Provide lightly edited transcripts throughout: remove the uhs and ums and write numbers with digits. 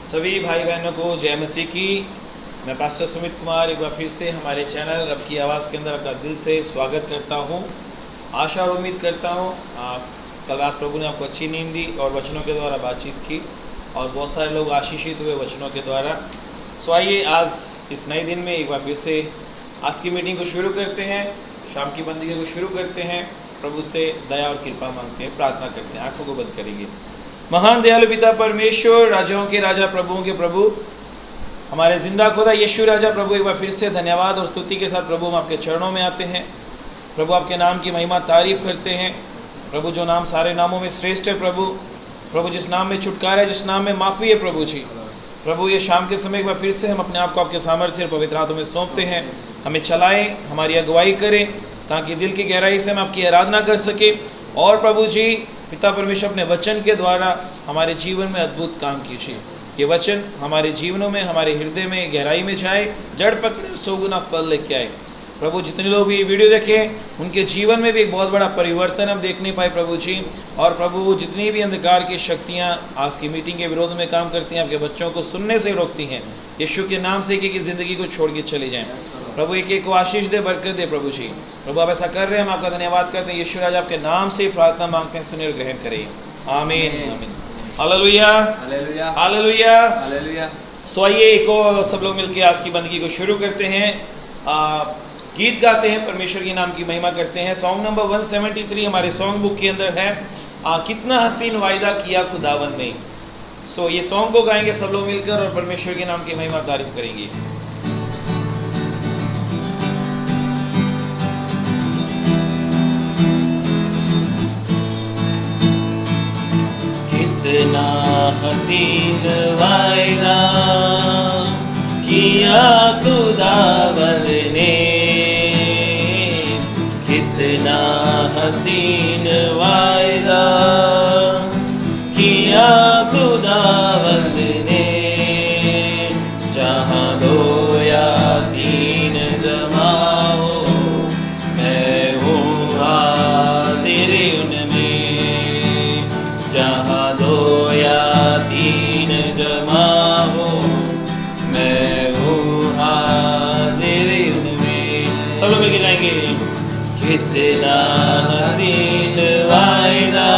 सभी भाई बहनों को जय मसीह की। मैं पास्टर सुमित कुमार एक बार फिर से हमारे चैनल रब की आवाज़ के अंदर आपका दिल से स्वागत करता हूं। आशा और उम्मीद करता हूं कल रात प्रभु ने आपको अच्छी नींद दी और वचनों के द्वारा बातचीत की और बहुत सारे लोग आशीषित हुए वचनों के द्वारा। सो आइए आज इस नए दिन में एक बार फिर से आज की मीटिंग को शुरू करते हैं, शाम की बंदगी को शुरू करते हैं। प्रभु से दया और कृपा मांगते हैं, प्रार्थना करते हैं। आंखों को बंद करेंगे। महान दयालु पिता परमेश्वर, राजाओं के राजा, प्रभुओं के प्रभु, हमारे जिंदा खुदा यीशु राजा प्रभु, एक बार फिर से धन्यवाद और स्तुति के साथ प्रभु हम आपके चरणों में आते हैं। प्रभु आपके नाम की महिमा तारीफ करते हैं। प्रभु जो नाम सारे नामों में श्रेष्ठ है प्रभु जिस नाम में छुटकारा है, जिस नाम में माफ़ी है प्रभु जी। प्रभु ये शाम के समय एक बार फिर से हम अपने आप को आपके सामर्थ्य और पवित्र हाथों में सौंपते हैं। हमें चलाएं, हमारी अगुवाई करें ताकि दिल की गहराई से हम आपकी आराधना कर सके और प्रभु जी पिता परमेश्वर अपने वचन के द्वारा हमारे जीवन में अद्भुत काम कीजिए। ये वचन हमारे जीवनों में, हमारे हृदय में गहराई में जाए, जड़ पकड़े, 100 गुना फल लेके आए। प्रभु जितने लोग भी ये वीडियो देखें उनके जीवन में भी एक बहुत बड़ा परिवर्तन हम देखने पाए प्रभु जी। और प्रभु जितनी भी अंधकार की शक्तियाँ आज की मीटिंग के विरोध में काम करती हैं, आपके बच्चों को सुनने से रोकती हैं, यीशु के नाम से एक एक ज़िंदगी को छोड़ के चले जाएँ। प्रभु एक एक को आशीष दे, बरकत दे प्रभु जी। प्रभु आप ऐसा कर रहे हैं, हम आपका धन्यवाद करते हैं। यीशु राजा आपके नाम से प्रार्थना मांगते हैं, सुने और ग्रहण करें। आमीन आमीन। हालेलुया हालेलुया हालेलुया हालेलुया। सो आइए एक और सब लोग मिलकर आज की बंदगी को शुरू करते हैं। गीत गाते हैं, परमेश्वर के नाम की महिमा करते हैं। सॉन्ग नंबर 173 हमारे सॉन्ग बुक के अंदर है, कितना हसीन वायदा किया खुदावन ने। सो ये सॉन्ग को गाएंगे सब लोग मिलकर और परमेश्वर के नाम की महिमा तारीफ करेंगे। कितना हसीन वायदा किया खुदावंद ने, कितना हसीन वायदा किया खुदावंद ने। जहाँ 2 या 3 जमा हो, मैं हूँ हाजिर उनमें। जहाँ 2 या 3 जमा हो, मैं हूँ हाजिर उनमें। सब लोग मिलके गाएंगे। कितना हसीन वायदा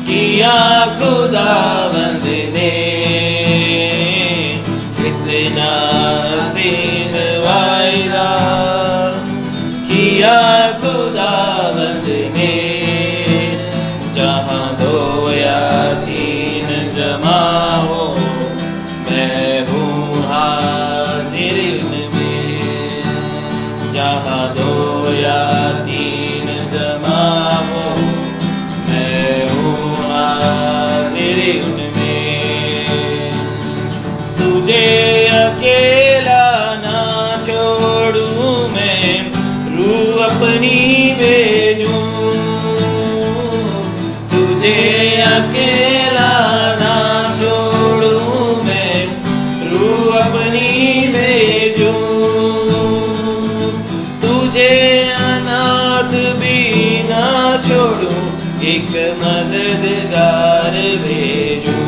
किया खुदावंद ने, कितना हसीन वायदा किया खुदावंद ने। जहाँ 2 या 3 जमा हो, मैं हूँ हाजिर उनमें। जहाँ 2 या 3 जमा हो, मैं हूँ हाजिर उनमें। तुझे अकेला ना छोड़ूं मैं, रूह अपनी भेजूं। तुझे अकेला ना छोड़ूं मैं, रूह अपनी भेजूं। तुझे अनाथ भी ना छोड़ूं, एक मददगार भेजूं।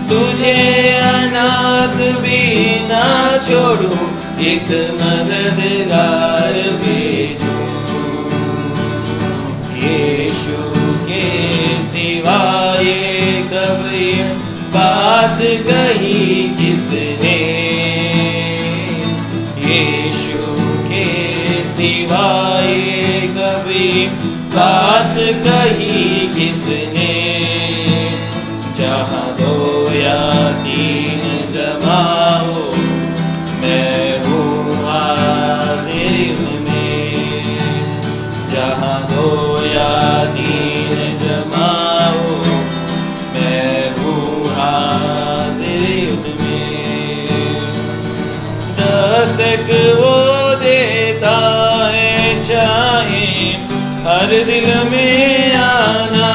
तुझे अनाथ भी ना छोड़ूं, एक मददगार भेजूं। यीशु के सिवा ये कभी बात कही किसने, यीशु के सिवा ये कभी बात कही किसने। जहाँ 2 या 3 जमा हो, मैं हूँ हाजिर उनमें। जहाँ 2 या 3 जमा हो, मैं हूँ हाजिर उनमें। दस्तक वो देता है, चाहे हर दिल में आना।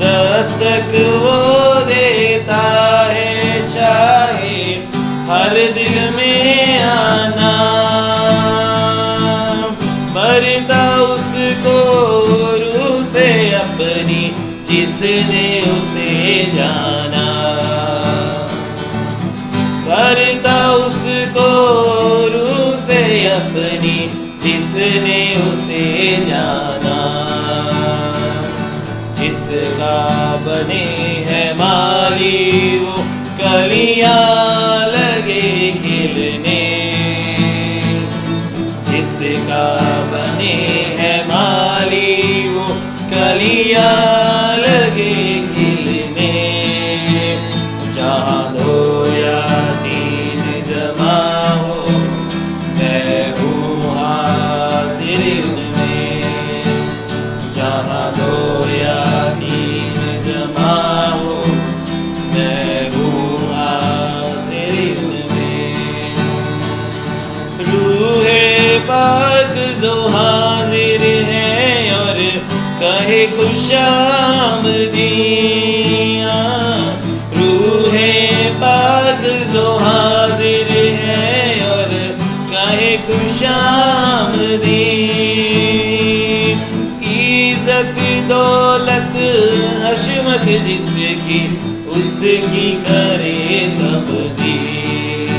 दस्तक वो देता है, चाहे हर दिल में आना। मरता उसको रूह से अपनी जिसने उसे जाना, करता उसको रूह से अपनी जिसने उसे जाना। जिसका बने है माली वो कलियां लगे खिलने, जिसका बने है माली वो कलियां लगे खिलने। जहाँ दो या तीन जमा हो मैं हूँ हाजिर उनमें, जहाँ दो या तीन जमा हो मैं हूँ हाजिर उनमें। रूहे पाक जो हाजिर है और कहे खुशामदीद, रूहे पाक जो हाजिर है और कहे खुशामदीद। इज्जत दौलत हशमत जिसकी उसकी करे तबदील,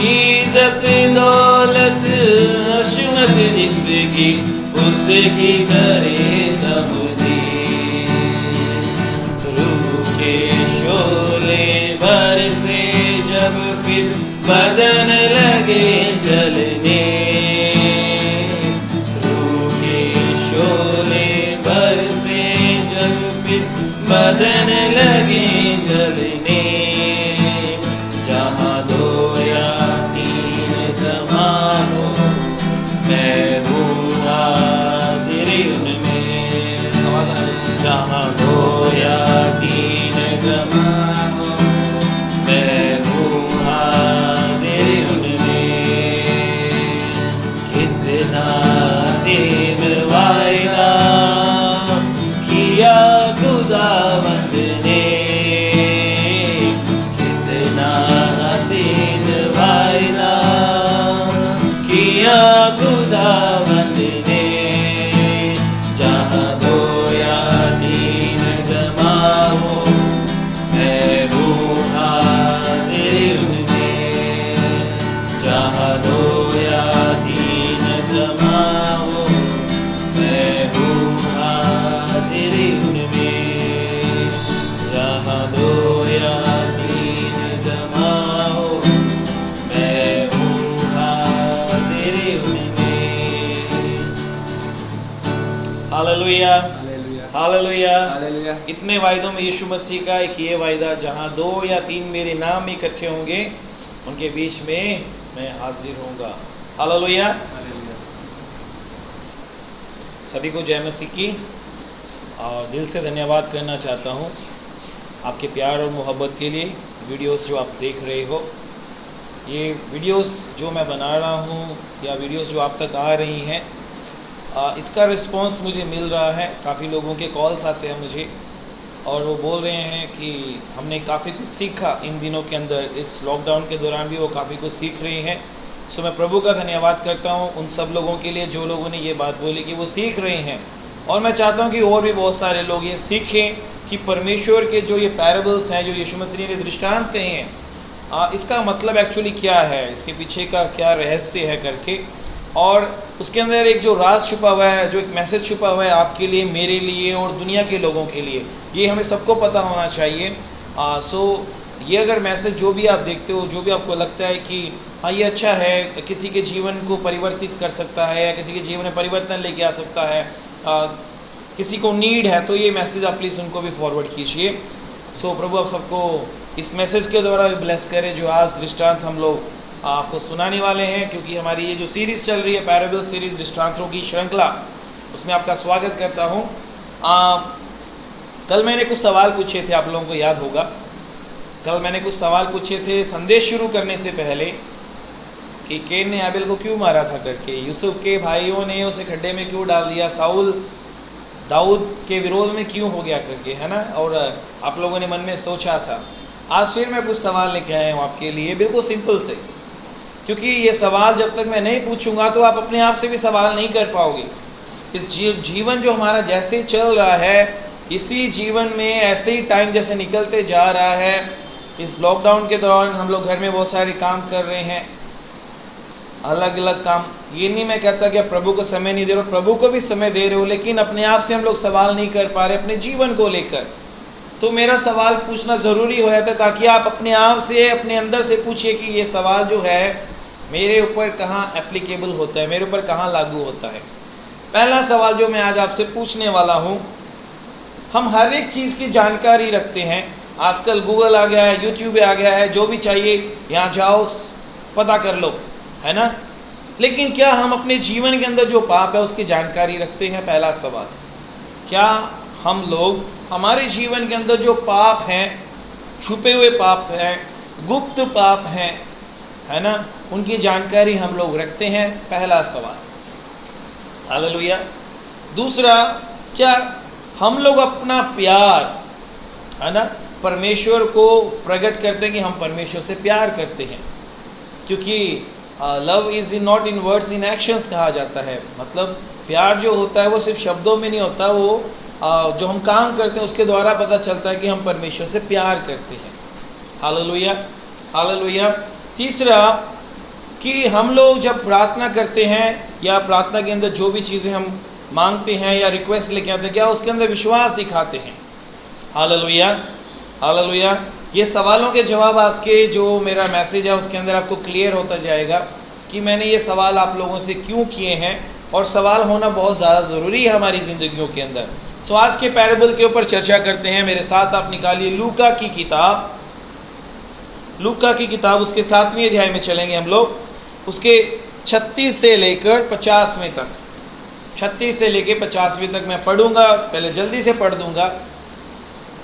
इज्जत दौलत हशमत जिसकी उसकी करे तबदील। रूह के शोले बरसे जब फिर बदन लगे जलने, रूह के शोले बरसे जब फिर बदन लगे जलने। जहाँ दो या तीन जमा हो मैं हूँ हाजिर उनमें, जहाँ दो या तीन जमा हो मैं हूँ हाजिर उनमें। कितना सीम वायदा किया खुदावंद ने, कितना हसीन वायदा किया खुदावंद ने। जहाँ दो या तीन जमा हो मैं हूँ हाजिर उनमें, जहाँ दो या तीन जमा हो मैं हूँ हाजिर उनमें, जहाँ दो या तीन जमा हो मैं हूँ हाजिर उनमें। हालेलुया, हालेलुया। हालेलुया। इतने वायदों में यीशु मसीह का एक ये वायदा, जहाँ दो या तीन मेरे नाम इकट्ठे होंगे उनके बीच में मैं हाजिर होऊंगा। हालेलुया। सभी को जय मसीह की, और दिल से धन्यवाद करना चाहता हूँ आपके प्यार और मोहब्बत के लिए। वीडियोस जो आप देख रहे हो, ये वीडियोस जो मैं बना रहा हूँ या वीडियोस जो आप तक आ रही हैं, इसका रिस्पांस मुझे मिल रहा है। काफ़ी लोगों के कॉल्स आते हैं मुझे और वो बोल रहे हैं कि हमने काफ़ी कुछ सीखा इन दिनों के अंदर, इस लॉकडाउन के दौरान भी वो काफ़ी कुछ सीख रहे हैं। सो मैं प्रभु का धन्यवाद करता हूँ उन सब लोगों के लिए जो लोगों ने ये बात बोली कि वो सीख रहे हैं, और मैं चाहता हूँ कि और भी बहुत सारे लोग ये सीखें कि परमेश्वर के जो ये पैराबल्स हैं, जो यीशु मसीह ने दृष्टांत कहे हैं, इसका मतलब एक्चुअली क्या है, इसके पीछे का क्या रहस्य है करके, और उसके अंदर एक जो राज छुपा हुआ है, जो एक मैसेज छुपा हुआ है आपके लिए, मेरे लिए और दुनिया के लोगों के लिए, ये हमें सबको पता होना चाहिए। सो ये अगर मैसेज जो भी आप देखते हो, जो भी आपको लगता है कि हाँ ये अच्छा है, किसी के जीवन को परिवर्तित कर सकता है या किसी के जीवन में परिवर्तन लेके आ सकता है, किसी को नीड है, तो ये मैसेज आप प्लीज़ उनको भी फॉरवर्ड कीजिए। सो प्रभु आप सबको इस मैसेज के द्वारा भी ब्लेस करें जो आज दृष्टांत हम लोग आपको सुनाने वाले हैं, क्योंकि हमारी ये जो सीरीज़ चल रही है पैराबल सीरीज़, दृष्टांतों की श्रृंखला, उसमें आपका स्वागत करता हूँ। कल मैंने कुछ सवाल पूछे थे, आप लोगों को याद होगा, कल मैंने कुछ सवाल पूछे थे संदेश शुरू करने से पहले कि कैन ने आबेल को क्यों मारा था करके, यूसुफ के भाइयों ने उसे खड्डे में क्यों डाल दिया, साउल दाऊद के विरोध में क्यों हो गया करके, है ना। और आप लोगों ने मन में सोचा था। आज फिर मैं कुछ सवाल लेके आया हूँ आपके लिए, बिल्कुल सिंपल से, क्योंकि ये सवाल जब तक मैं नहीं पूछूंगा तो आप अपने आप से भी सवाल नहीं कर पाओगे। इस जीवन जो हमारा जैसे चल रहा है, इसी जीवन में ऐसे ही टाइम जैसे निकलते जा रहा है, इस लॉकडाउन के दौरान हम लोग घर में बहुत सारे काम कर रहे हैं, अलग अलग काम। ये नहीं मैं कहता कि प्रभु को समय नहीं दे रहे हो, प्रभु को भी समय दे रहे हो, लेकिन अपने आप से हम लोग सवाल नहीं कर पा रहे अपने जीवन को लेकर। तो मेरा सवाल पूछना ज़रूरी हो जाता है ताकि आप अपने आप से, अपने अंदर से पूछिए कि ये सवाल जो है मेरे ऊपर कहाँ एप्लीकेबल होता है, मेरे ऊपर कहाँ लागू होता है। पहला सवाल जो मैं आज आपसे पूछने वाला हूँ, हम हर एक चीज़ की जानकारी रखते हैं, आजकल गूगल आ गया है, यूट्यूब आ गया है, जो भी चाहिए यहाँ जाओ पता कर लो, है ना। लेकिन क्या हम अपने जीवन के अंदर जो पाप है उसकी जानकारी रखते हैं? पहला सवाल, क्या हम लोग हमारे जीवन के अंदर जो पाप हैं, छुपे हुए पाप हैं, गुप्त पाप हैं, है ना, उनकी जानकारी हम लोग रखते हैं? पहला सवाल, हालेलुया। दूसरा, क्या हम लोग अपना प्यार, है ना, परमेश्वर को प्रकट करते हैं कि हम परमेश्वर से प्यार करते हैं? क्योंकि love is in not in words in actions कहा जाता है। मतलब प्यार जो होता है वो सिर्फ शब्दों में नहीं होता, वो जो हम काम करते हैं उसके द्वारा पता चलता है कि हम परमेश्वर से प्यार करते हैं। Hallelujah, hallelujah. तीसरा, कि हम लोग जब प्रार्थना करते हैं या प्रार्थना के अंदर जो भी चीज़ें हम मांगते हैं या रिक्वेस्ट लेके आते हैं, क्या उसके अंदर विश्वास दिखाते हैं? Hallelujah, hallelujah. ये सवालों के जवाब आज के जो मेरा मैसेज है उसके अंदर आपको क्लियर होता जाएगा कि मैंने ये सवाल आप लोगों से क्यों किए हैं, और सवाल होना बहुत ज़्यादा ज़रूरी है हमारी ज़िंदगियों के अंदर। सो आज के पैराबल के ऊपर चर्चा करते हैं। मेरे साथ आप निकालिए लूका की किताब, लूका की किताब, उसके 7वें अध्याय में चलेंगे हम लोग, उसके 36 से लेकर 50वें तक। 36 से लेकर 50वें तक मैं पढ़ूंगा, पहले जल्दी से पढ़ दूंगा।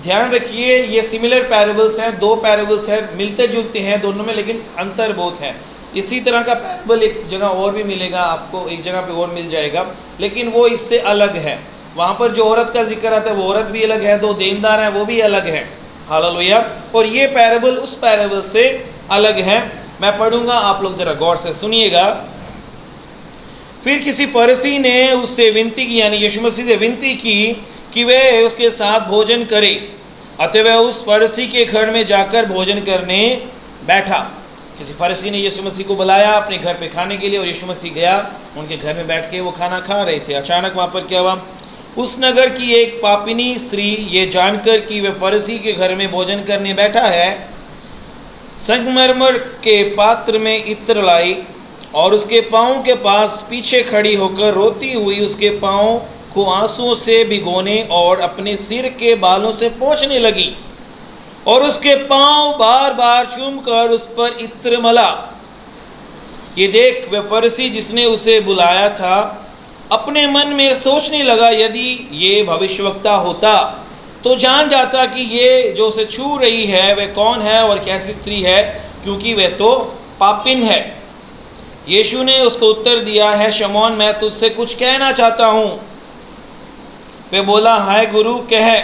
ध्यान रखिए, ये सिमिलर पैराबल्स हैं, दो पैराबल्स हैं, मिलते जुलते हैं दोनों में, लेकिन अंतर बहुत है। इसी तरह का पैराबल एक जगह और भी मिलेगा आपको, एक जगह पे और मिल जाएगा, लेकिन वो इससे अलग है। वहाँ पर जो औरत का जिक्र आता है वो औरत भी अलग है, दो देनदार हैं वो भी अलग है। हालेलुया। और ये पैराबल उस पैराबल से अलग है। मैं पढ़ूंगा, आप लोग जरा गौर से सुनिएगा। फिर किसी फरीसी ने उससे विनती की, यानी यीशु मसीह से विनती की कि वह उसके साथ भोजन करे। अतः वह उस फरीसी के घर में जाकर भोजन करने बैठा। किसी फरीसी ने यीशु मसीह को बुलाया अपने घर पे खाने के लिए, और यीशु मसीह गया उनके घर में बैठ के वो खाना खा रहे थे। अचानक वहाँ पर क्या हुआ, उस नगर की एक पापिनी स्त्री ये जानकर कि वह फरीसी के घर में भोजन करने बैठा है, संगमरमर के पात्र में इत्र लाई और उसके पाँव के पास पीछे खड़ी होकर रोती हुई उसके पाँव को आंसुओं से भिगोने और अपने सिर के बालों से पोंछने लगी, और उसके पांव बार बार चूमकर उस पर इत्र मला। ये देख वह फरीसी जिसने उसे बुलाया था अपने मन में सोचने लगा, यदि ये भविष्यवक्ता होता तो जान जाता कि ये जो उसे छू रही है वह कौन है और कैसी स्त्री है, क्योंकि वह तो पापिन है। यीशु ने उसको उत्तर दिया है, शमौन, मैं तुझसे कुछ कहना चाहता हूँ। वह बोला, हाय गुरु, कह।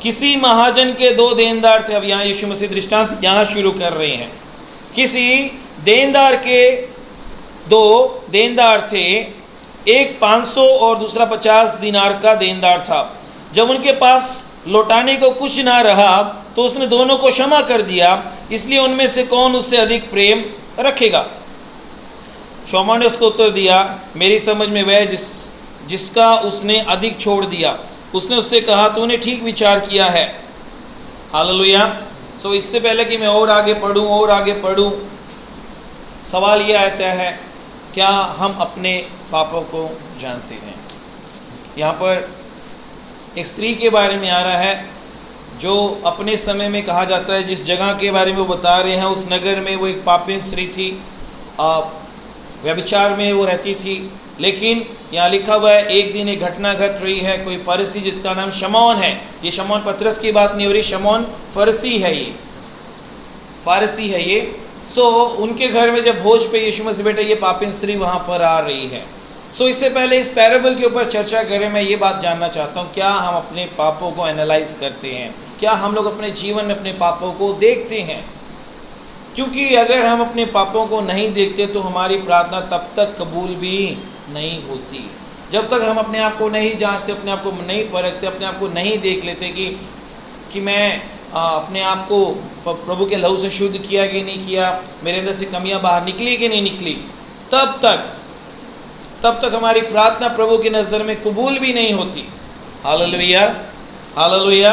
किसी महाजन के दो देनदार थे। अब यहाँ यीशु मसीह दृष्टांत यहाँ शुरू कर रहे हैं। किसी देनदार के दो देनदार थे, एक 500 और दूसरा 50 दिनार का देनदार था। जब उनके पास लौटाने को कुछ ना रहा तो उसने दोनों को क्षमा कर दिया, इसलिए उनमें से कौन उससे अधिक प्रेम रखेगा? शमौन ने उसको उत्तर दिया, मेरी समझ में वह जिसका उसने अधिक छोड़ दिया। उसने उससे कहा, तूने ठीक विचार किया है। हालेलुया। सो इससे पहले कि मैं और आगे पढ़ूं, सवाल यह आता है, क्या हम अपने पापों को जानते हैं? यहाँ पर एक स्त्री के बारे में आ रहा है जो अपने समय में कहा जाता है, जिस जगह के बारे में वो बता रहे हैं, उस नगर में वो एक पापिन स्त्री थी, व्यभिचार में वो रहती थी। लेकिन यहाँ लिखा हुआ है, एक दिन एक घटना घट रही है। कोई फरीसी जिसका नाम शमौन है, ये शमौन पतरस की बात नहीं हो रही, शमौन फरीसी है, ये फारसी है ये। सो उनके घर में जब भोज पे यीशु मसीह बैठे, ये पापिन स्त्री वहाँ पर आ रही है। सो इससे पहले इस पैराबल के ऊपर चर्चा करें, मैं ये बात जानना चाहता हूँ, क्या हम अपने पापों को एनालाइज करते हैं? क्या हम लोग अपने जीवन में अपने पापों को देखते हैं? क्योंकि अगर हम अपने पापों को नहीं देखते तो हमारी प्रार्थना तब तक कबूल भी नहीं होती। जब तक हम अपने आप को नहीं जांचते, अपने आप को नहीं परखते, अपने आप को नहीं देख लेते कि मैं अपने आप को प्रभु के लहू से शुद्ध किया कि नहीं किया, मेरे अंदर से कमियां बाहर निकली कि नहीं निकली, तब तक हमारी प्रार्थना प्रभु की नज़र में कबूल भी नहीं होती। Hallelujah, hallelujah.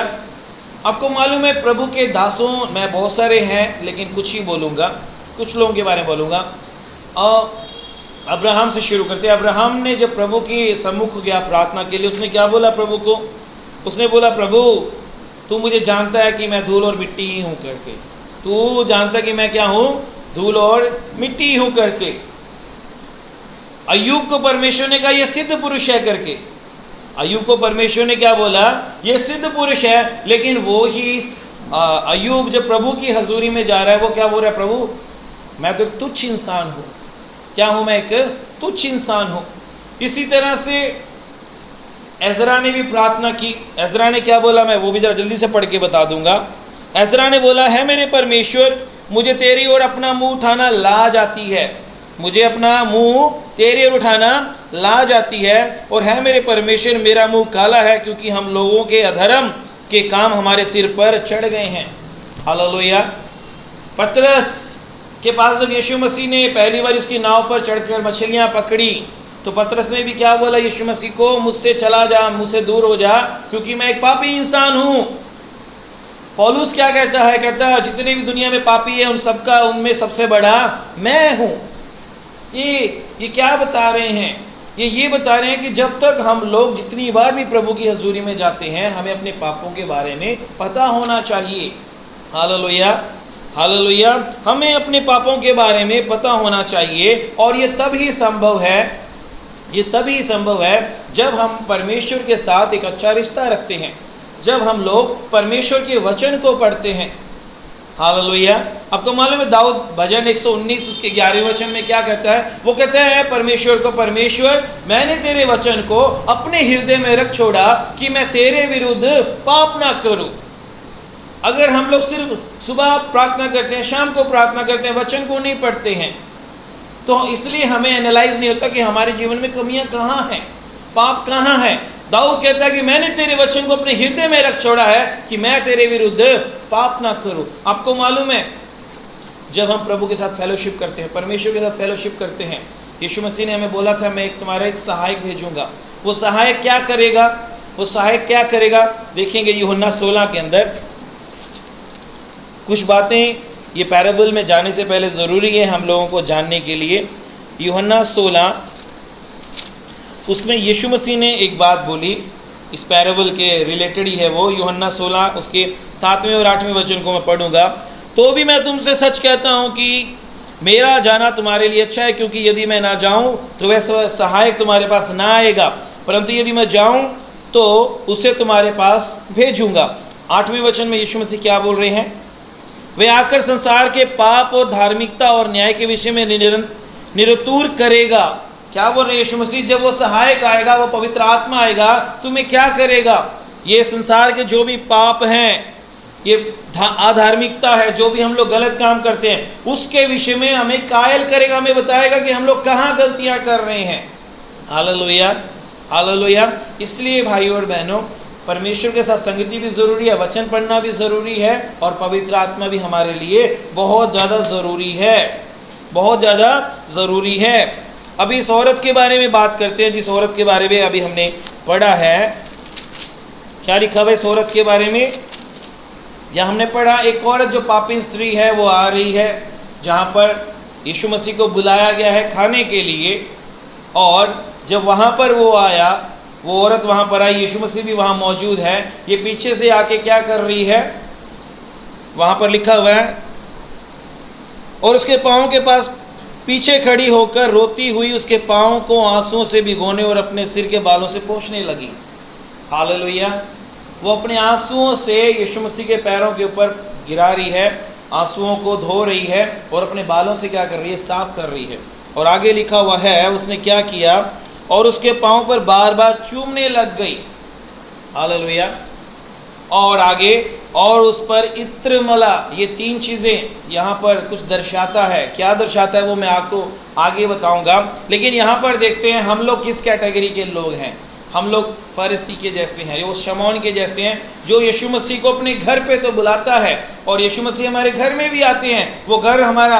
आपको मालूम है प्रभु के दासों में बहुत सारे हैं, लेकिन कुछ ही बोलूँगा, कुछ लोगों के बारे में बोलूँगा। अब्राहम से शुरू करते हैं। अब्राहम ने जब प्रभु के सम्मुख गया प्रार्थना के लिए, उसने क्या बोला प्रभु को? उसने बोला, प्रभु तू मुझे जानता है कि मैं धूल और मिट्टी ही हूँ करके, तू जानता है कि मैं क्या हूँ? धूल और मिट्टी हूँ करके। अय्यूब को परमेश्वर ने कहा, यह सिद्ध पुरुष है करके। अय्यूब को परमेश्वर ने क्या बोला? यह सिद्ध पुरुष है। लेकिन वो ही अय्यूब जब प्रभु की हजूरी में जा रहा है, वो क्या बोल रहा है? प्रभु मैं तो एक तुच्छ इंसान हूँ। क्या हूँ मैं? एक तुच्छ इंसान हूँ। इसी तरह से एजरा ने भी प्रार्थना की। एजरा ने क्या बोला? मैं वो भी जरा जल्दी से पढ़ के बता दूंगा। एजरा ने बोला, है मेरे परमेश्वर, मुझे तेरी ओर अपना मुंह उठाना लाज आती है, मुझे अपना मुंह तेरी ओर उठाना लाज आती है। और है मेरे परमेश्वर, मेरा मुंह काला है, क्योंकि हम लोगों के अधर्म के काम हमारे सिर पर चढ़ गए हैं। हालेलुया। पतरस के पास जब यीशु मसीह ने पहली बार उसकी नाव पर चढ़कर मछलियां पकड़ी, तो पतरस ने भी क्या बोला यीशु मसीह को? मुझसे चला जा, मुझसे दूर हो जा, क्योंकि मैं एक पापी इंसान हूं। पौलुस क्या कहता है? कहता है जितने भी दुनिया में पापी है, उन सबका, उनमें सबसे बड़ा मैं हूं। ये क्या बता रहे हैं? ये बता रहे हैं कि जब तक हम लोग जितनी बार भी प्रभु की हजूरी में जाते हैं, हमें अपने पापों के बारे में पता होना चाहिए। Hallelujah, hallelujah. हमें अपने पापों के बारे में पता होना चाहिए। और ये तभी संभव है जब हम परमेश्वर के साथ एक अच्छा रिश्ता रखते हैं, जब हम लोग परमेश्वर के वचन को पढ़ते हैं। हालेलुया। आपको मालूम है दाऊद भजन 119 उसके 11वें वचन में क्या कहता है? वो कहता है परमेश्वर को, परमेश्वर मैंने तेरे वचन को अपने हृदय में रख छोड़ा कि मैं तेरे विरुद्ध पाप ना करूं। अगर हम लोग सिर्फ सुबह प्रार्थना करते हैं, शाम को प्रार्थना करते हैं, वचन को नहीं पढ़ते हैं, तो इसलिए हमें एनालाइज नहीं होता कि हमारे जीवन में कमियां कहाँ हैं, पाप कहाँ हैं। दाऊद कहता है कि मैंने तेरे वचन को अपने हृदय में रख छोड़ा है कि मैं तेरे विरुद्ध पाप ना करूं। आपको मालूम है जब हम प्रभु के साथ फेलोशिप करते हैं, परमेश्वर के साथ फेलोशिप करते हैं, यीशु मसीह ने हमें बोला था मैं तुम्हारा एक सहायक भेजूंगा। वो सहायक क्या करेगा? वो सहायक क्या करेगा? देखेंगे यूहन्ना 16 के अंदर कुछ बातें। ये पैराबल में जाने से पहले ज़रूरी है हम लोगों को जानने के लिए। यूहन्ना 16 उसमें यीशु मसीह ने एक बात बोली, इस पैराबल के रिलेटेड ही है वो। यूहन्ना 16 उसके 7वें और 8वें वचन को मैं पढ़ूंगा। तो भी मैं तुमसे सच कहता हूँ कि मेरा जाना तुम्हारे लिए अच्छा है, क्योंकि यदि मैं ना जाऊँ तो वह सहायक तुम्हारे पास ना आएगा, परंतु यदि मैं जाऊँ तो उसे तुम्हारे पास भेजूंगा। 8वें वचन में यीशु मसीह क्या बोल रहे हैं? वे आकर संसार के पाप और धार्मिकता और न्याय के विषय में निरतूर करेगा। क्या बोल रहे यीशु मसीह? जब वो सहायक आएगा, वो पवित्र आत्मा आएगा, तुम्हें क्या करेगा? ये संसार के जो भी पाप हैं, ये अधार्मिकता है, जो भी हम लोग गलत काम करते हैं, उसके विषय में हमें कायल करेगा, हमें बताएगा कि हम लोग कहाँ गलतियाँ कर रहे हैं। Hallelujah, hallelujah. इसलिए भाइयों और बहनों, परमेश्वर के साथ संगति भी ज़रूरी है, वचन पढ़ना भी ज़रूरी है, और पवित्र आत्मा भी हमारे लिए बहुत ज़्यादा ज़रूरी है, बहुत ज़्यादा ज़रूरी है। अभी इस औरत के बारे में बात करते हैं, जिस औरत के बारे में अभी हमने पढ़ा है। क्या लिखा हुआ इस औरत के बारे में? या हमने पढ़ा एक औरत जो पापी स्त्री है, वो आ रही है जहाँ पर यीशु मसीह को बुलाया गया है खाने के लिए। और जब वहाँ पर वो आया, वो औरत वहाँ पर आई, यीशु मसीह भी वहाँ मौजूद है। ये पीछे से आके क्या कर रही है? वहाँ पर लिखा हुआ है, और उसके पाँव के पास पीछे खड़ी होकर रोती हुई उसके पाँव को आंसुओं से भिगोने और अपने सिर के बालों से पोंछने लगी। हालेलुया। वो अपने आंसुओं से यीशु मसीह के पैरों के ऊपर गिरा रही है, आंसुओं को धो रही है, और अपने बालों से क्या कर रही है? साफ कर रही है। और आगे लिखा हुआ है उसने क्या किया? और उसके पाँव पर बार बार चूमने लग गई। हालेलुया। और आगे, और उस पर इत्र मला। ये 3 चीज़ें यहाँ पर कुछ दर्शाता है। क्या दर्शाता है वो मैं आगे बताऊंगा। लेकिन यहाँ पर देखते हैं हम लोग किस कैटेगरी के लोग हैं। हम लोग फरीसी के जैसे हैं, वो शमौन के जैसे हैं, जो यीशु मसीह को अपने घर पे तो बुलाता है और यीशु मसीह हमारे घर में भी आते हैं। वो घर हमारा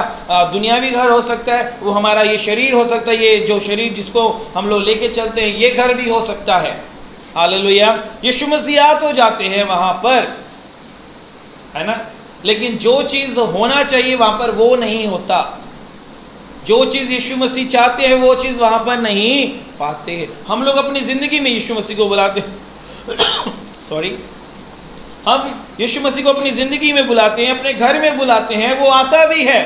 दुनियावी घर हो सकता है, वो हमारा ये शरीर हो सकता है, ये जो शरीर जिसको हम लोग लेके चलते हैं ये घर भी हो सकता है। हालेलुया। यीशु मसीह आ तो जाते हैं वहाँ पर, है ना, लेकिन जो चीज़ होना चाहिए वहाँ पर वो नहीं होता। जो चीज़ यीशु मसीह चाहते हैं वो चीज़ वहाँ पर नहीं पाते हैं। हम लोग अपनी ज़िंदगी में यीशु मसीह को बुलाते हैं सॉरी, हम यीशु मसीह को अपनी ज़िंदगी में बुलाते हैं, अपने घर में बुलाते हैं, वो आता भी है,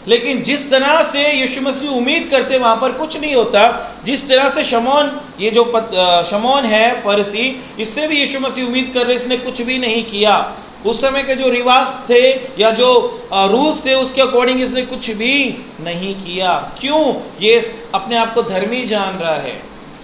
लेकिन जिस तरह से यीशु मसीह उम्मीद करते वहाँ पर कुछ नहीं होता। जिस तरह से शमौन, ये जो शमौन है फरीसी, इससे भी यीशु मसीह उम्मीद कर रहे, इसने कुछ भी नहीं किया। उस समय के जो रिवाज थे या जो रूल्स थे उसके अकॉर्डिंग इसने कुछ भी नहीं किया। क्यों? ये अपने आप को धर्मी जान रहा है,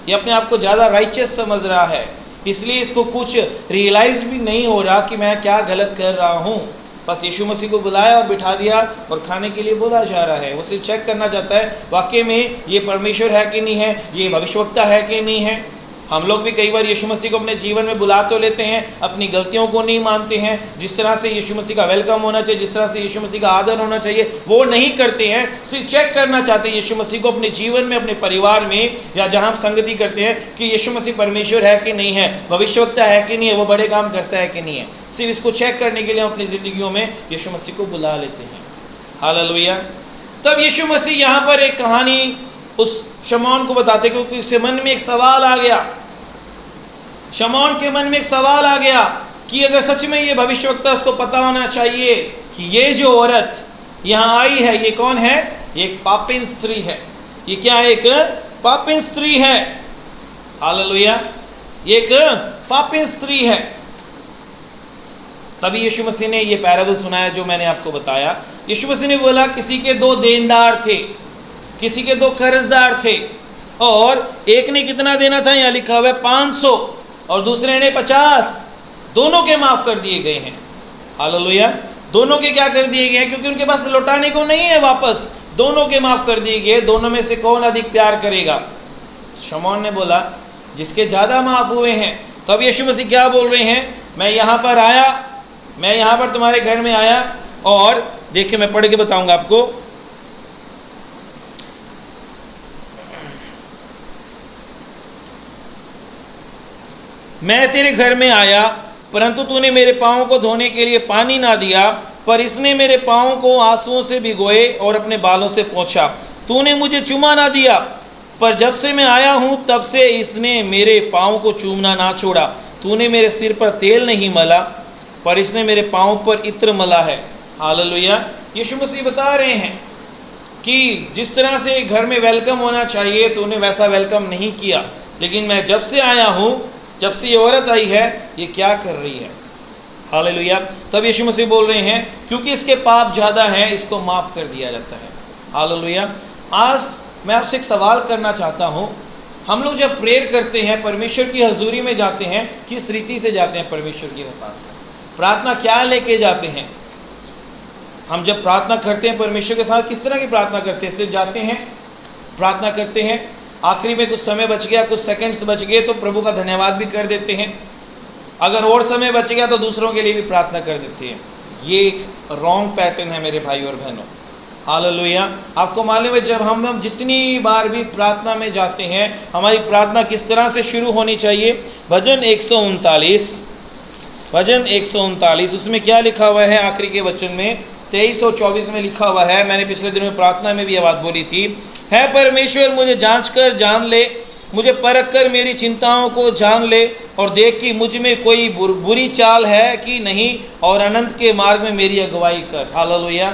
ये अपने आप को ज़्यादा राइचियस समझ रहा है, इसलिए इसको कुछ रियलाइज भी नहीं हो रहा कि मैं क्या गलत कर रहा हूँ। बस यीशु मसीह को बुलाया और बिठा दिया और खाने के लिए बोला जा रहा है। वो सिर्फ चेक करना चाहता है वाकई में ये परमेश्वर है कि नहीं है, ये भविष्यवक्ता है कि नहीं है। हम लोग भी कई बार यीशु मसीह को अपने जीवन में बुला तो लेते हैं, अपनी गलतियों को नहीं मानते हैं। जिस तरह से यीशु मसीह का वेलकम होना चाहिए, जिस तरह से यीशु मसीह का आदर होना चाहिए, वो नहीं करते हैं। सिर्फ चेक करना चाहते हैं यीशु मसीह को अपने जीवन में, अपने परिवार में, या जहाँ हम संगति करते हैं कि यीशु मसीह परमेश्वर है कि नहीं है, भविष्यवक्ता है कि नहीं है, वो बड़े काम करता है कि नहीं है। सिर्फ इसको चेक करने के लिए हम अपनी ज़िंदगियों में यीशु मसीह को बुला लेते हैं। हालेलुया। तब यीशु मसीह यहाँ पर एक कहानी उस शमौन को बताते, क्योंकि उसके मन में एक सवाल आ गया। शमौन के मन में एक सवाल आ गया कि अगर सच में ये भविष्यवक्ता, उसको पता होना चाहिए कि ये जो औरत यहाँ आई है ये कौन है, ये एक पापिन स्त्री है। ये क्या है? एक पापिन स्त्री है। हालेलुया। ये एक पापिन स्त्री है। तभी यीशु मसीह ने ये पैराबल सुनाया जो मैंने आपको बताया। यीशु मसीह ने बोला किसी के 2 देनदार थे, किसी के 2 कर्जदार थे, और एक ने कितना देना था, यहाँ लिखा हुआ है 500, और दूसरे ने 50। दोनों के माफ कर दिए गए हैं। हालेलुया। दोनों के क्या कर दिए गए हैं? क्योंकि उनके पास लौटाने को नहीं है वापस, दोनों के माफ कर दिए गए। दोनों में से कौन अधिक प्यार करेगा? शमौन ने बोला जिसके ज़्यादा माफ हुए हैं। तो अब यीशु मसीह क्या बोल रहे हैं? मैं यहाँ पर आया, मैं यहाँ पर तुम्हारे घर में आया, और देखिए मैं पढ़ के बताऊंगा आपको। मैं तेरे घर में आया, परंतु तूने मेरे पाँव को धोने के लिए पानी ना दिया, पर इसने मेरे पाँव को आंसुओं से भिगोए और अपने बालों से पोंछा। तूने मुझे चूमा ना दिया, पर जब से मैं आया हूँ तब से इसने मेरे पाँव को चूमना ना छोड़ा। तूने मेरे सिर पर तेल नहीं मला, पर इसने मेरे पाँव पर इत्र मला है। हालेलुया। यीशु मसीह बता रहे हैं कि जिस तरह से घर में वेलकम होना चाहिए तूने वैसा वेलकम नहीं किया, लेकिन मैं जब से आया हूँ, जब से ये औरत आई है, ये क्या कर रही है। हालेलुया। तब यीशु मसीह बोल रहे हैं क्योंकि इसके पाप ज़्यादा हैं, इसको माफ़ कर दिया जाता है। हालेलुया। आज मैं आपसे एक सवाल करना चाहता हूँ। हम लोग जब प्रेयर करते हैं, परमेश्वर की हजूरी में जाते हैं, किस रीति से जाते हैं परमेश्वर के पास? प्रार्थना क्या लेके जाते हैं? हम जब प्रार्थना करते हैं परमेश्वर के साथ, किस तरह की प्रार्थना करते हैं? सिर्फ जाते हैं, प्रार्थना करते हैं, आखिरी में कुछ समय बच गया, कुछ सेकंड्स बच गए तो प्रभु का धन्यवाद भी कर देते हैं, अगर और समय बच गया तो दूसरों के लिए भी प्रार्थना कर देते हैं। ये एक रॉन्ग पैटर्न है मेरे भाई और बहनों। हालेलुया। आपको मालूम है जब हम जितनी बार भी प्रार्थना में जाते हैं, हमारी प्रार्थना किस तरह से शुरू होनी चाहिए? भजन 139, भजन 139, उसमें क्या लिखा हुआ है? आखिरी के वचन में 23 और 24 में लिखा हुआ है। मैंने पिछले दिन में प्रार्थना में भी ये बात बोली थी। है परमेश्वर मुझे जांच कर जान ले, मुझे परख कर मेरी चिंताओं को जान ले, और देख कि मुझ में कोई बुरी चाल है कि नहीं, और अनंत के मार्ग में मेरी अगुवाई कर। हालेलुया।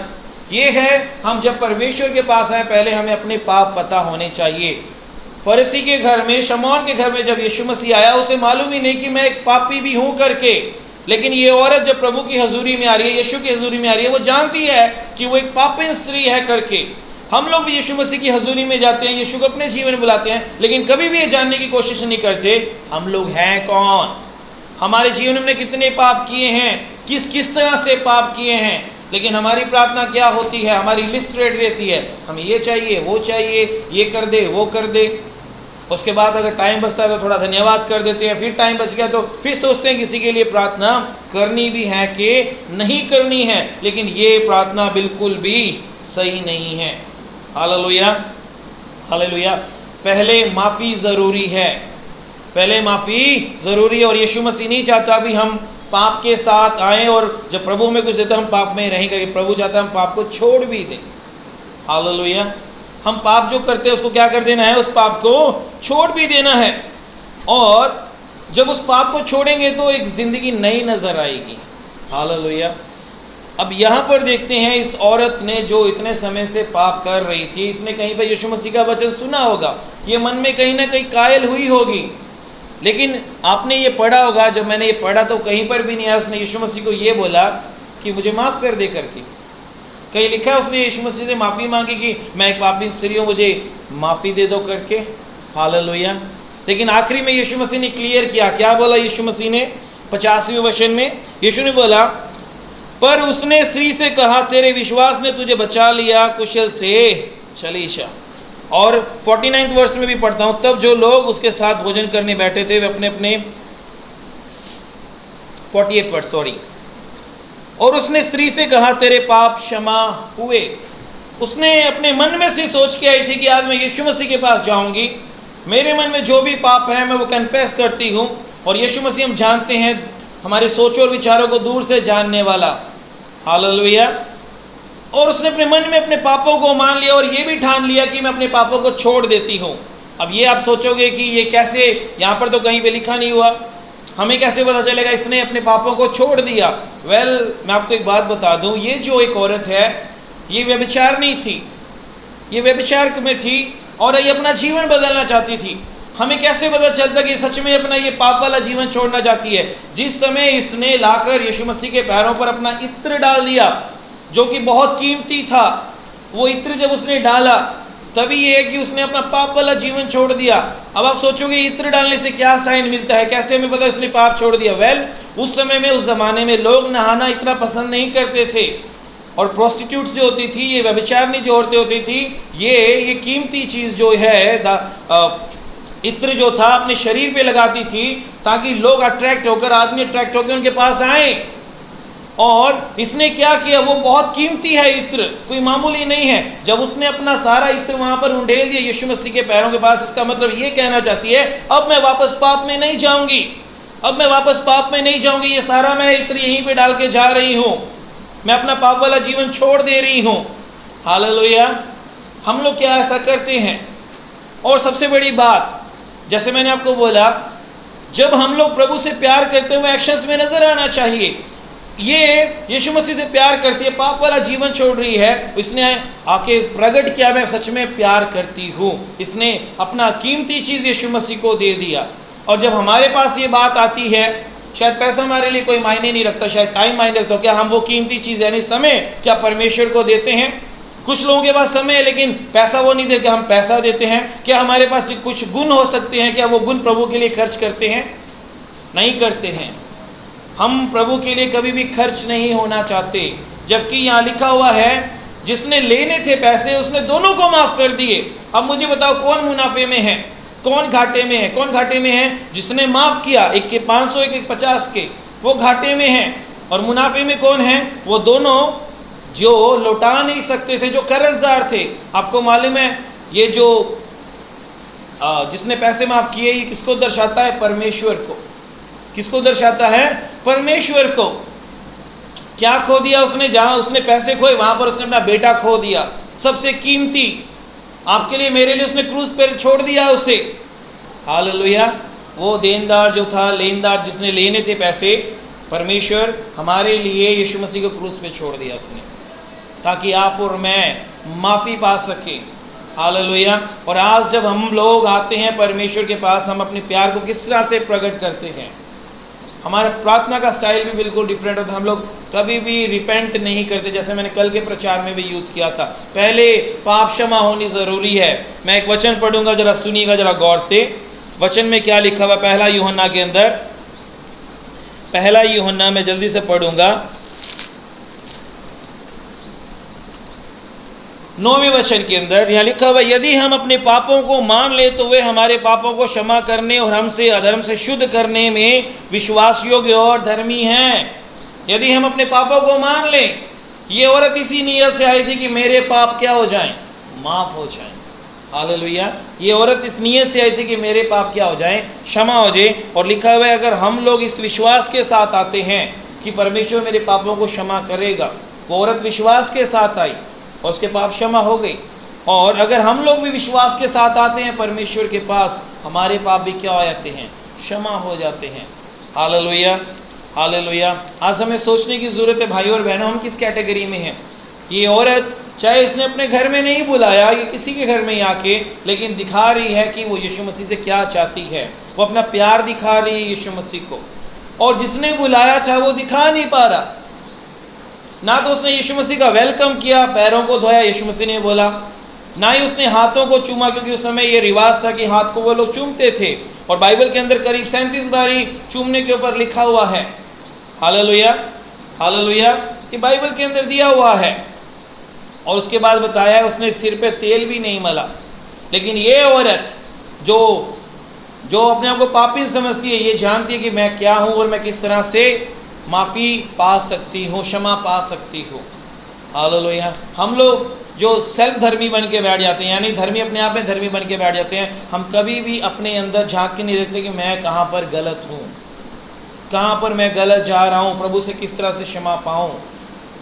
ये है, हम जब परमेश्वर के पास आए पहले हमें अपने पाप पता होने चाहिए। फरीसी के घर में, शमौन के घर में जब यीशु मसीह आया, उसे मालूम ही नहीं कि मैं एक पापी भी हूँ करके, लेकिन ये औरत जब प्रभु की हजूरी में आ रही है, यीशु की हजूरी में आ रही है, वो जानती है कि वो एक पापिन स्त्री है करके। हम लोग भी यीशु मसीह की हजूरी में जाते हैं, यीशु को अपने जीवन में बुलाते हैं, लेकिन कभी भी ये जानने की कोशिश नहीं करते हम लोग हैं कौन, हमारे जीवन में कितने पाप किए हैं, किस किस तरह से पाप किए हैं। लेकिन हमारी प्रार्थना क्या होती है, हमारी लिस्ट रेड रहती है, हमें ये चाहिए, वो चाहिए, ये कर दे, वो कर दे। उसके बाद अगर टाइम बचता है तो थोड़ा धन्यवाद कर देते हैं, फिर टाइम बच गया तो फिर सोचते हैं किसी के लिए प्रार्थना करनी भी है कि नहीं करनी है। लेकिन ये प्रार्थना बिल्कुल भी सही नहीं है। Hallelujah, hallelujah. पहले माफ़ी ज़रूरी है, पहले माफ़ी ज़रूरी है। और यीशु मसीह नहीं चाहता भी हम पाप के साथ आएँ और जब प्रभु में कुछ देता हम पाप में रहेंगे। प्रभु चाहता है हम पाप को छोड़ भी दें। हालेलुया। हम पाप जो करते हैं उसको क्या कर देना है, उस पाप को छोड़ भी देना है। और जब उस पाप को छोड़ेंगे तो एक ज़िंदगी नई नज़र आएगी। हालेलुया। अब यहाँ पर देखते हैं इस औरत ने जो इतने समय से पाप कर रही थी, इसने कहीं पर यीशु मसीह का वचन सुना होगा, ये मन में कहीं ना कहीं कायल हुई होगी। लेकिन आपने ये पढ़ा होगा, जब मैंने ये पढ़ा तो कहीं पर भी नहीं आया उसने यीशु मसीह को ये बोला कि मुझे माफ़ कर दे करके। कहीं लिखा है उसने यीशु मसीह से माफ़ी मांगी कि मैं एक पापी स्त्री हूँ, मुझे माफ़ी दे दो करके। हालेलुया। लेकिन आखिरी में यीशु मसीह ने क्लियर किया, क्या बोला यीशु मसीह ने 50वें वचन में? यीशु ने बोला, पर उसने स्त्री से कहा, तेरे विश्वास ने तुझे बचा लिया, कुशल से चली जा। और 49वें वर्ष में भी पढ़ता हूँ, तब जो लोग उसके साथ भोजन करने बैठे थे वे अपने अपने 48 वर्ष सॉरी। और उसने स्त्री से कहा, तेरे पाप क्षमा हुए। उसने अपने मन में से सोच के आई थी कि आज मैं यीशु मसीह के पास जाऊंगी, मेरे मन में जो भी पाप है मैं वो कन्फेस करती हूँ। और यीशु मसीह हम जानते हैं हमारे सोचों और विचारों को दूर से जानने वाला। हालेलुया। और उसने अपने मन में अपने पापों को मान लिया और ये भी ठान लिया कि मैं अपने पापों को छोड़ देती हूँ। अब ये आप सोचोगे कि ये कैसे, यहाँ पर तो कहीं पे लिखा नहीं हुआ, हमें कैसे पता चलेगा इसने अपने पापों को छोड़ दिया? मैं आपको एक बात बता दूं, ये जो एक औरत है ये व्यभिचार नहीं थी, ये व्यभिचार में थी और ये अपना जीवन बदलना चाहती थी। हमें कैसे पता चलता कि सच में अपना ये पाप वाला जीवन छोड़ना चाहती है? जिस समय इसने लाकर यीशु मसीह के पैरों पर अपना इत्र डाल दिया जो कि बहुत कीमती था, वो इत्र जब उसने डाला तभी ये है कि उसने अपना पाप वाला जीवन छोड़ दिया। अब आप सोचोगे इत्र डालने से क्या साइन मिलता है, कैसे हमें पता उसने पाप छोड़ दिया? उस समय में, उस ज़माने में लोग नहाना इतना पसंद नहीं करते थे और प्रोस्टिट्यूट्स जो होती थी, ये व्यभिचारिणी जो औरतें होती थी, ये कीमती चीज़ जो है इत्र जो था अपने शरीर पे लगाती थी ताकि लोग अट्रैक्ट होकर, आदमी अट्रैक्ट होकर उनके पास आए। और इसने क्या किया, वो बहुत कीमती है इत्र, कोई मामूली नहीं है। जब उसने अपना सारा इत्र वहां पर उंडेल दिया यीशु मसीह के पैरों के पास, इसका मतलब ये कहना चाहती है अब मैं वापस पाप में नहीं जाऊंगी, अब मैं वापस पाप में नहीं जाऊंगी, ये सारा मैं इत्र यहीं पे डाल के जा रही हूँ, मैं अपना पाप वाला जीवन छोड़ दे रही हूँ। हालेलुया। हम लोग क्या ऐसा करते हैं? और सबसे बड़ी बात, जैसे मैंने आपको बोला, जब हम लोग प्रभु से प्यार करते हुए एक्शंस में नजर आना चाहिए। ये यीशु मसीह से प्यार करती है, पाप वाला जीवन छोड़ रही है, इसने आके प्रकट किया मैं सच में प्यार करती हूँ। इसने अपना कीमती चीज़ यीशु मसीह को दे दिया। और जब हमारे पास ये बात आती है, शायद पैसा हमारे लिए कोई मायने नहीं रखता, शायद टाइम मायने रखता, क्या हम वो कीमती चीज़ यानी समय क्या परमेश्वर को देते हैं? कुछ लोगों के पास समय है लेकिन पैसा वो नहीं देते, हम पैसा देते हैं। क्या हमारे पास कुछ गुण हो सकते हैं, क्या वो गुण प्रभु के लिए खर्च करते हैं? नहीं करते हैं। हम प्रभु के लिए कभी भी खर्च नहीं होना चाहते, जबकि यहाँ लिखा हुआ है जिसने लेने थे पैसे उसने दोनों को माफ कर दिए। अब मुझे बताओ कौन मुनाफे में है, कौन घाटे में है? कौन घाटे में है? जिसने माफ किया, एक के 500 एक के 50 के, वो घाटे में है। और मुनाफे में कौन है? वो दोनों जो लौटा नहीं सकते थे, जो कर्जदार थे। आपको मालूम है ये जो जिसने पैसे माफ किए, ये किसको दर्शाता है? परमेश्वर को। किसको दर्शाता है? परमेश्वर को। क्या खो दिया उसने? जहां उसने पैसे खोए वहां पर उसने अपना बेटा खो दिया, सबसे कीमती। आपके लिए मेरे लिए उसने क्रूस पर छोड़ दिया उसे। हालेलुया। वो देनदार जो था, लेनदार जिसने लेने थे पैसे, परमेश्वर हमारे लिए यीशु मसीह को क्रूस पे छोड़ दिया उसने, ताकि आप और मैं माफ़ी पा सकें। हालेलुया। और आज जब हम लोग आते हैं परमेश्वर के पास, हम अपने प्यार को किस तरह से प्रकट करते हैं? हमारा प्रार्थना का स्टाइल भी बिल्कुल डिफरेंट होता है। हम लोग कभी भी रिपेंट नहीं करते, जैसे मैंने कल के प्रचार में भी यूज़ किया था। पहले पाप क्षमा होनी ज़रूरी है। मैं एक वचन पढ़ूंगा, जरा सुनिएगा जरा गौर से। वचन में क्या लिखा हुआ? पहला यूहन्ना के अंदर, पहला यूहन्ना में जल्दी से पढ़ूंगा। 9वें वचन के अंदर यहाँ लिखा हुआ, यदि हम अपने पापों को मान ले तो वे हमारे पापों को क्षमा करने और हमसे अधर्म से शुद्ध करने में विश्वास योग्य और धर्मी हैं। यदि हम अपने पापों को मान लें, ये औरत इसी नीयत से आई थी कि मेरे पाप क्या हो जाएं, माफ हो जाएं। हालेलुया। ये औरत इस नीयत से आई थी कि मेरे पाप क्या हो जाएं, क्षमा हो जाए। और लिखा हुआ है, अगर हम लोग इस विश्वास के साथ आते हैं कि परमेश्वर मेरे पापों को क्षमा करेगा, वो औरत विश्वास के साथ आई और उसके पाप क्षमा हो गई। और अगर हम लोग भी विश्वास के साथ आते हैं परमेश्वर के पास, हमारे पाप भी क्या हो जाते हैं, क्षमा हो जाते हैं। Hallelujah, hallelujah. आज हमें सोचने की ज़रूरत है भाई और बहनों, हम किस कैटेगरी में हैं। ये औरत, चाहे इसने अपने घर में नहीं बुलाया, ये किसी के घर में ही आके, लेकिन दिखा रही है कि वो यीशु मसीह से क्या चाहती है। वो अपना प्यार दिखा रही है यीशु मसीह को। और जिसने बुलाया था वो दिखा नहीं पा रहा। ना तो उसने यीशु मसीह का वेलकम किया, पैरों को धोया, यीशु मसीह ने बोला, ना ही उसने हाथों को चूमा, क्योंकि उस समय ये रिवाज था कि हाथ को वो लोग चूमते थे। और बाइबल के अंदर करीब 37 बारी चूमने के ऊपर लिखा हुआ है। Hallelujah, hallelujah. ये बाइबल के अंदर दिया हुआ है। और उसके बाद बताया है उसने सिर पे तेल भी नहीं मला। लेकिन ये औरत जो अपने आप को पापी समझती है, ये जानती है कि मैं क्या हूँ और मैं किस तरह से माफ़ी पा सकती हूँ, क्षमा पा सकती हूँ। हालेलुया। हम लोग जो सेल्फ धर्मी बन के बैठ जाते हैं, यानी धर्मी अपने आप में धर्मी बन के बैठ जाते हैं, हम कभी भी अपने अंदर झांक के नहीं देखते कि मैं कहाँ पर गलत हूँ, कहाँ पर मैं गलत जा रहा हूँ, प्रभु से किस तरह से क्षमा पाऊँ।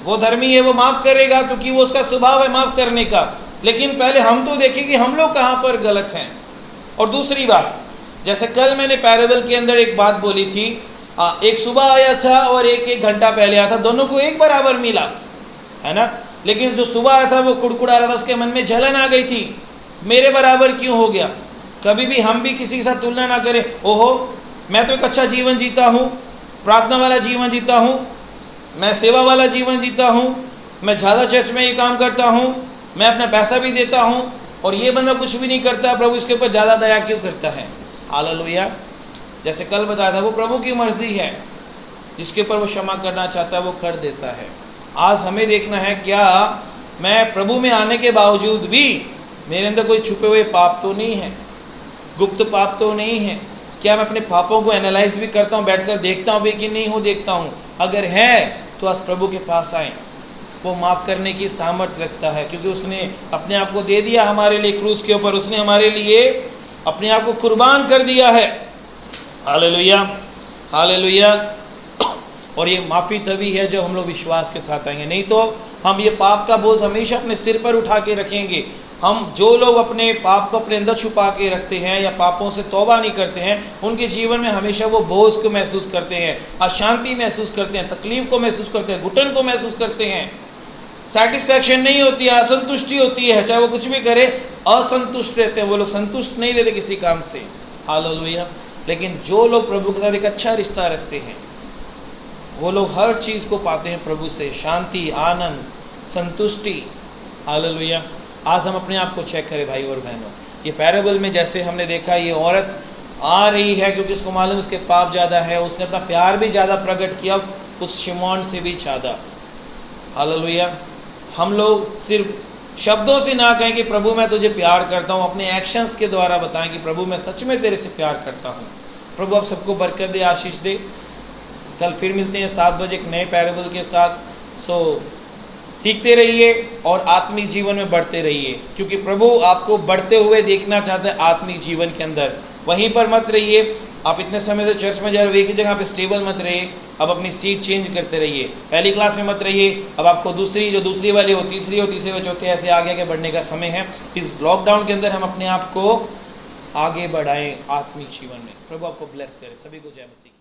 वो धर्मी है, वो माफ़ करेगा क्योंकि वो उसका स्वभाव है माफ़ करने का। लेकिन पहले हम तो देखें कि हम लोग कहाँ पर गलत हैं। और दूसरी बात, जैसे कल मैंने पैराबल के अंदर एक बात बोली थी, एक सुबह आया था और एक घंटा पहले आया था, दोनों को एक बराबर मिला, है ना। लेकिन जो सुबह आया था वो कुड़कुड़ा रहा था, उसके मन में जलन आ गई थी, मेरे बराबर क्यों हो गया। कभी भी हम भी किसी के साथ तुलना ना करें, ओहो मैं तो एक अच्छा जीवन जीता हूँ, प्रार्थना वाला जीवन जीता हूँ, मैं सेवा वाला जीवन जीता हूँ, मैं ज़्यादा चर्च में ये काम करता हूँ, मैं अपना पैसा भी देता हूँ, और ये बंदा कुछ भी नहीं करता, प्रभु इसके ऊपर ज़्यादा दया क्यों करता है। हालेलुया। जैसे कल बताया था, वो प्रभु की मर्जी है, जिसके ऊपर वो क्षमा करना चाहता है वो कर देता है। आज हमें देखना है, क्या मैं प्रभु में आने के बावजूद भी मेरे अंदर कोई छुपे हुए पाप तो नहीं है, गुप्त पाप तो नहीं है। क्या मैं अपने पापों को एनालाइज भी करता हूँ, बैठकर देखता हूँ भी कि नहीं हो देखता हूँ। अगर है तो आज प्रभु के पास आए, वो माफ़ करने की सामर्थ्य रखता है, क्योंकि उसने अपने आप को दे दिया हमारे लिए क्रूस के ऊपर, उसने हमारे लिए अपने आप को कुर्बान कर दिया है। Hallelujah, hallelujah. और ये माफ़ी तभी है जब हम लोग विश्वास के साथ आएंगे, नहीं तो हम ये पाप का बोझ हमेशा अपने सिर पर उठा के रखेंगे। हम जो लोग अपने पाप को अपने अंदर छुपा के रखते हैं या पापों से तौबा नहीं करते हैं, उनके जीवन में हमेशा वो बोझ को महसूस करते हैं, अशांति महसूस करते हैं, तकलीफ को महसूस करते हैं, घुटन को महसूस करते हैं, सेटिस्फैक्शन नहीं होती है, असंतुष्टि होती है। चाहे वो कुछ भी करे, असंतुष्ट रहते हैं वो लोग, संतुष्ट नहीं रहते किसी काम से। हालेलुया। लेकिन जो लोग प्रभु के साथ एक अच्छा रिश्ता रखते हैं, वो लोग हर चीज़ को पाते हैं प्रभु से, शांति, आनंद, संतुष्टि। हालेलुया। आज हम अपने आप को चेक करें भाई और बहनों। ये पैराबल में जैसे हमने देखा, ये औरत आ रही है क्योंकि उसको मालूम उसके पाप ज़्यादा है, उसने अपना प्यार भी ज़्यादा प्रकट किया उस शिमोन से भी ज़्यादा। हालेलुया। हम लोग सिर्फ शब्दों से ना कहें कि प्रभु मैं तुझे प्यार करता हूँ, अपने एक्शंस के द्वारा बताएं कि प्रभु मैं सच में तेरे से प्यार करता हूँ। प्रभु आप सबको बरकत दे, आशीष दे। कल फिर मिलते हैं 7 बजे एक नए पैराबल के साथ। सीखते रहिए और आत्मिक जीवन में बढ़ते रहिए, क्योंकि प्रभु आपको बढ़ते हुए देखना चाहता है आत्मिक जीवन के अंदर। वहीं पर मत रहिए, आप इतने समय से चर्च में जा रहे हो, एक ही जगह पे स्टेबल मत रहिए, अब अपनी सीट चेंज करते रहिए। पहली क्लास में मत रहिए, अब आपको दूसरी वाली हो, तीसरी हो, तीसरे हो, चौथे, ऐसे आगे आगे बढ़ने का समय है। इस लॉकडाउन के अंदर हम अपने आप को आगे बढ़ाएं आत्मिक जीवन में। प्रभु आपको ब्लेस करे। सभी को जय मसीह।